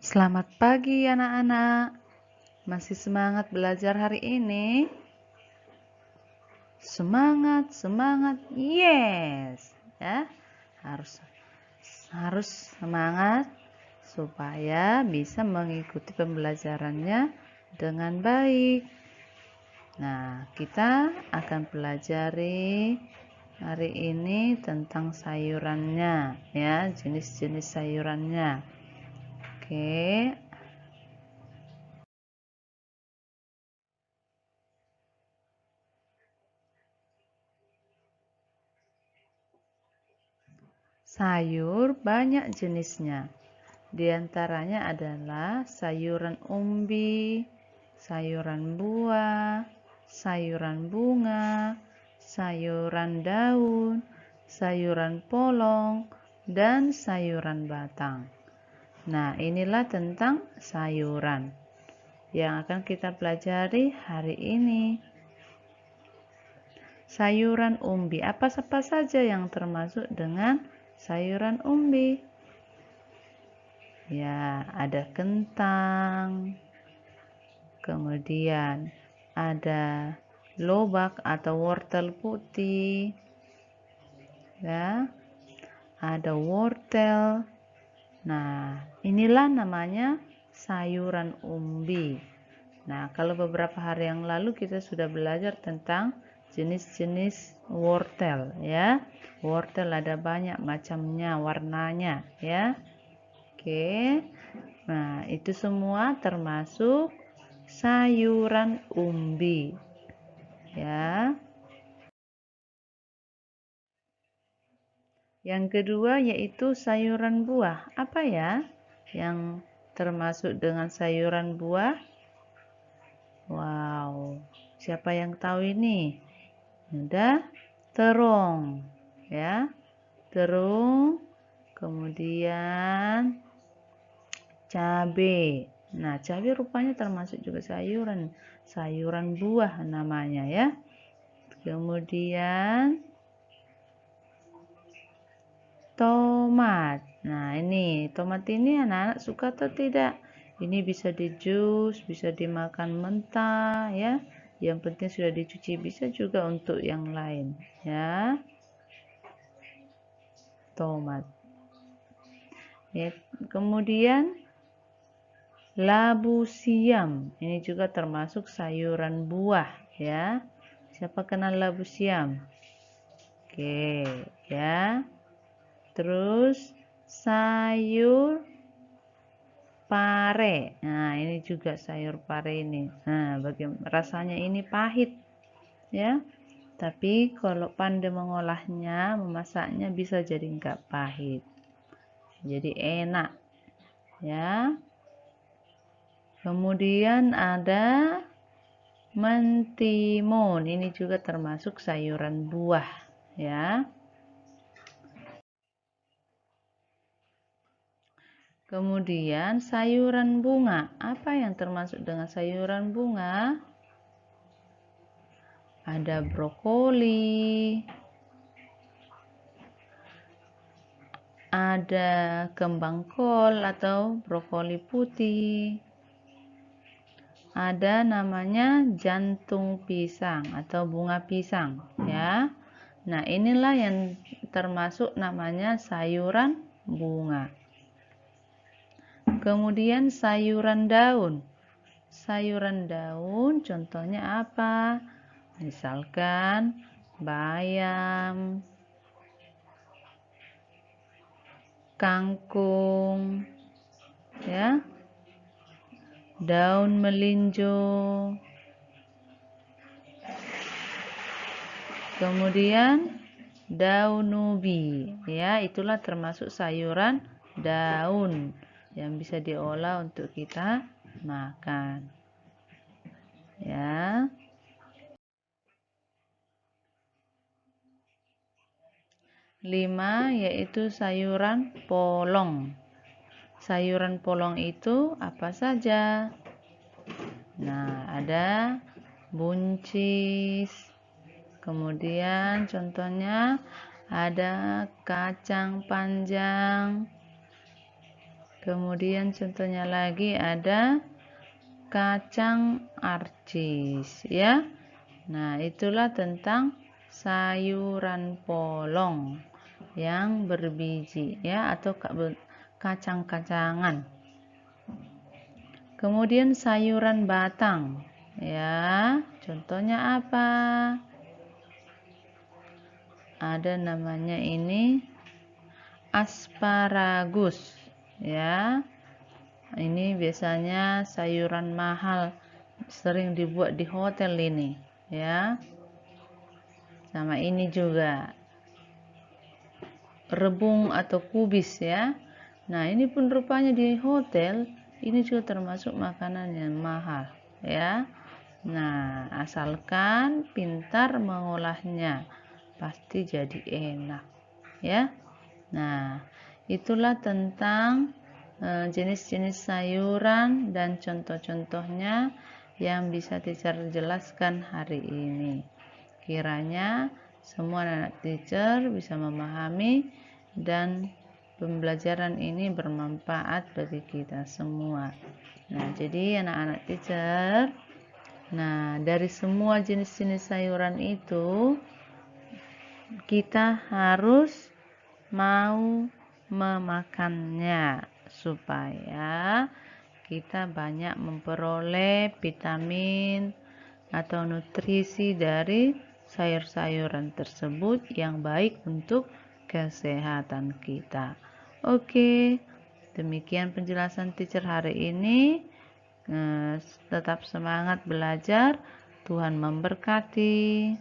Selamat pagi anak-anak. Masih semangat belajar hari ini? Semangat, semangat. Yes. Ya, harus harus semangat supaya bisa mengikuti pembelajarannya dengan baik. Nah, kita akan pelajari hari ini tentang sayurannya, ya, jenis-jenis sayurannya. Oke. Sayur banyak jenisnya. Di antaranya adalah sayuran umbi, sayuran buah, sayuran bunga, sayuran daun, sayuran polong, dan sayuran batang. Nah, inilah tentang sayuran yang akan kita pelajari hari ini. Sayuran umbi, apa saja yang termasuk dengan sayuran umbi? Ya, ada kentang, kemudian ada lobak atau wortel putih, ya, ada wortel. Nah, inilah namanya sayuran umbi. Nah, kalau beberapa hari yang lalu kita sudah belajar tentang jenis-jenis wortel, ya. Wortel ada banyak macamnya, warnanya, ya. Oke. Nah, itu semua termasuk sayuran umbi. Ya. Yang kedua yaitu sayuran buah. Apa ya yang termasuk dengan sayuran buah? Wow. Siapa yang tahu ini? Ada terung, ya. Terung, kemudian cabai. Nah, cabai rupanya termasuk juga sayuran buah namanya, ya. Kemudian tomat. Nah, ini tomat ini anak-anak suka atau tidak? Ini bisa di jus, bisa dimakan mentah, ya. Yang penting sudah dicuci, bisa juga untuk yang lain, ya. Tomat. Ya, kemudian labu siam. Ini juga termasuk sayuran buah, ya. Siapa kenal labu siam? Oke, ya. Terus sayur pare. Nah, ini juga sayur pare ini. Nah, bagaimana rasanya ini pahit, ya. Tapi kalau pandai mengolahnya, memasaknya bisa jadi enggak pahit. Jadi enak, ya. Kemudian ada mentimun. Ini juga termasuk sayuran buah, ya. Kemudian sayuran bunga. Apa yang termasuk dengan sayuran bunga? Ada brokoli, ada kembang kol atau brokoli putih, ada namanya jantung pisang atau bunga pisang, ya. Nah, inilah yang termasuk namanya sayuran bunga. Kemudian sayuran daun. Sayuran daun contohnya apa? Misalkan bayam, kangkung, ya, daun melinjo, kemudian daun ubi, ya, itulah termasuk sayuran daun yang bisa diolah untuk kita makan, ya. 5 yaitu sayuran polong. Sayuran polong itu apa saja? Nah, ada buncis, kemudian contohnya ada kacang panjang, Kemudian contohnya lagi ada kacang arcis ya. Nah, itulah tentang sayuran polong yang berbiji ya, atau kacang-kacangan. Kemudian sayuran batang ya, contohnya apa? Ada namanya ini asparagus ya. Ini biasanya sayuran mahal, sering dibuat di hotel ini ya. Sama ini juga rebung atau kubis ya. Nah, ini pun rupanya di hotel ini juga termasuk makanan yang mahal ya. Nah, asalkan pintar mengolahnya pasti jadi enak ya. Nah, itulah tentang jenis-jenis sayuran dan contoh-contohnya yang bisa teacher jelaskan hari ini. Kiranya semua anak teacher bisa memahami dan pembelajaran ini bermanfaat bagi kita semua. Nah, jadi anak-anak teacher, nah dari semua jenis-jenis sayuran itu kita harus mau memakannya supaya kita banyak memperoleh vitamin atau nutrisi dari sayur-sayuran tersebut yang baik untuk kesehatan kita. Oke, demikian penjelasan teacher hari ini. Tetap semangat belajar. Tuhan memberkati.